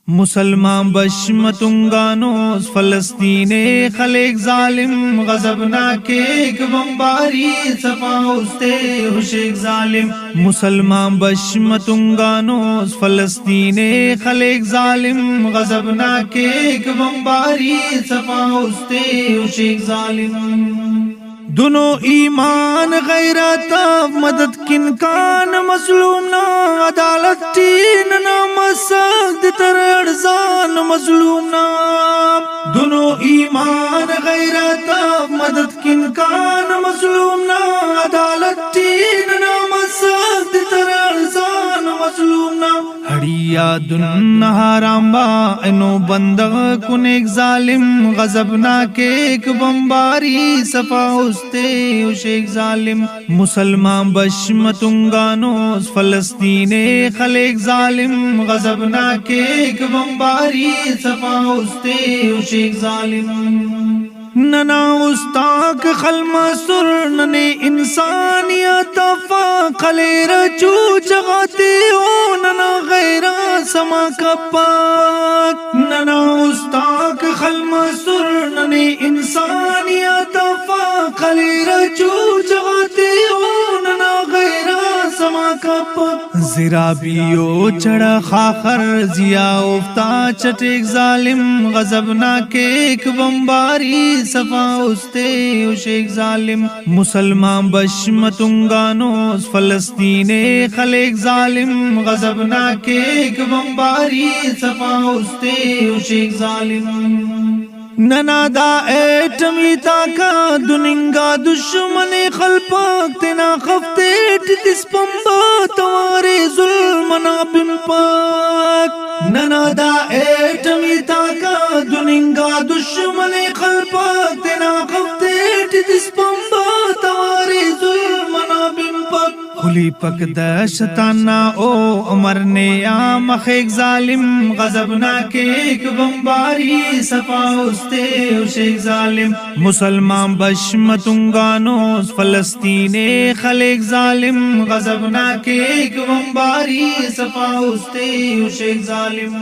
मुसलमान बशमतुंगानोस फलस्तीने खलेक जालिम गजबना के एक बम्बारी सफा उस्ते हुशेक जालिम। मुसलमान बशमतुंगानोस फलस्तीने खलेक जालिम गजबना के एक बम्बारी सफा उस्ते हुशेक जालिम। दोनों ईमान गैरत मदद किनकान मजलूम ना अदालत तीन ना मसद तर अरजान मजलूम ना। दोनों ईमान गैरत मदद किनकान मजलूम ना अदालत तीन ना मसद तर अरजान मजलूम ना। हड़िया दुन्नहाराम्बा इनो बंदग कुनेक जालिम गजबना के एक बम्बारी सफा उस्ते उशेक जालिम। मुसलमान बशमतुंगानोस फलस्तीने खलेक जालिम गजबना के एक बम्बारी सफा उस्ते उशेक जालिम। नना उस्ताक खलमसुर नने इंसानियत खलेर चू जगाते हो नना गैरा समा कपाक। नना उस्ताक खलमसुर नने इंसानियत खलेर चू जगाते हो नना गैरा समा कपाक। जिराबियो चढ़ा खाखर जिया उफ्ता चटेक जालिम गजबना के एक बम्बारी सफा उस्ते उशेक जालिम। मुसलमान बशमतुंगानोस फलस्तीने खलेक जालिम गजबना के एक बम्बारी सफा उस्ते उशेक जालिम। ननादा एटमी ताका दुनिंगा दुश्मन खलपाक तेना खफ्ते टिस पंबा तवारे जुल्मना बिम्पाक। ननादा एटमी ताका दुनिंगा दुश्मन खलपाक तेना खफ्ते टिस पंबा तवारे जुल्मना बिम्पाक। खुली पक दशताना ओ अमरने आम खेक जालिम गजबना के एक बम्बारी सफा उस्ते उशेक जालिम। मुसलमान बशमतुंगानोस फलस्तीने खलेक जालिम गजबना के एक बम्बारी सफा उस्ते उशेक जालिम।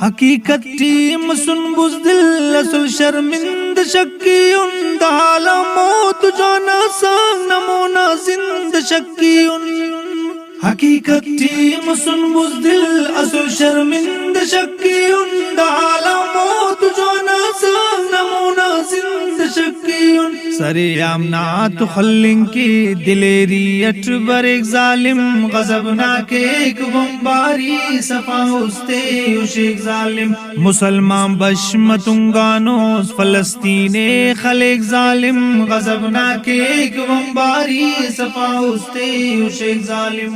हकीकत टीम सुन बुज़दिल असुल शर्मिंद शक्की उन दाला मौत जाना सांग नमूना जिंद शक्की उन। हकीकत टीम सुन बुज़दिल असुल शर्मिंद शक्की उन दाला मौत जाना सांग नमूना जिंद शक्की उन। सरे आमना तो खल्लिंग की दिलेरी अटबर एक जालिम गजबना के एक बम्बारी सफा उस्ते उशेक जालिम। मुसलमान बशमतुंगानोस फलस्तीने खलेक जालिम गजबना के एक बम्बारी सफा उस्ते उशेक जालिम।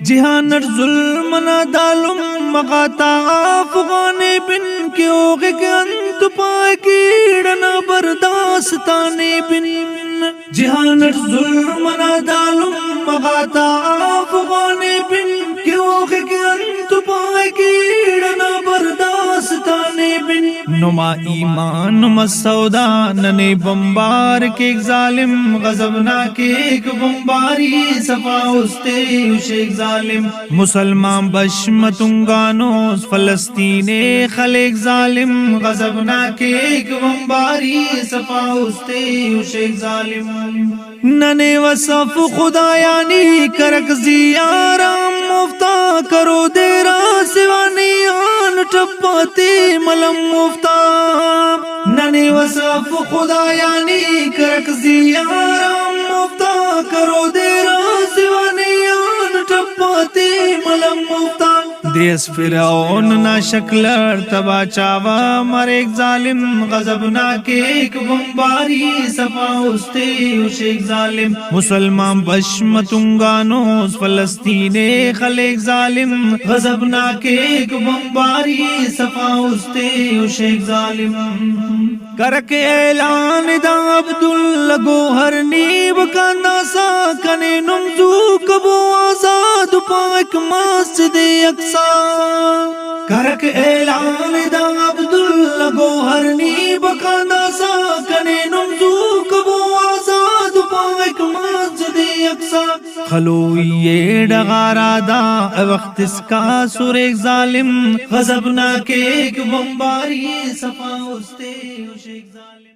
जिहानर जुल्म न दालुम मगाता अफगाने बिन के ओगे के अंत पाए कीड़ना बर्दास्ताने बिन। जिहानर जुल्म न दालुम मगाता अफगाने बिन के ओगे के अंत पाए कीड़ना बर्दास्ताने बिन। नुमा ईमान मसौदा नने बम्बार के एक जालिम गजबना के एक बम्बारी सफा उस्ते उशेक जालिम। मुसलमान बशमतुंगानोस फलस्तीने खलेक जालिम गजबना के एक बम्बारी सफा उस्ते उशेक जालिम। नने वसफ खुदा यानी करक जियाराम मुफ्ता करो देरा सिवानी आन टप्पाते मलम मुफ्ता। नने वसफ खुदा यानी करक जियाराम मुफ्ता करो देरा सिवानी आन टप्पाते मलम मुफ्ता। देश फिरौन ना शक्लर तबा चावा मरेक जालिम गजबना के एक बम्बारी सफा उस्ते उशेक जालिम। मुसलमान बशमतुंगानोस फलस्तीने खलेक जालिम गजबना के एक बम्बारी सफा उस्ते उशेक जालिम। करके ऐलान दा अब्दुल्ला गोहर नीब का नासा कने नुमजू कबो आजाद पाक मस्जिद अक्सा। करके ऐलान दा अब्दुल्ला गोहर नीब का नासा कने नुमजू कबो आजाद पाक मस्जिद अक्सा। खलो ये डगारादा वक्त इसका सुर एक जालिम गजब ना के एक बमबारी सफा उस्ते शेख जालिम।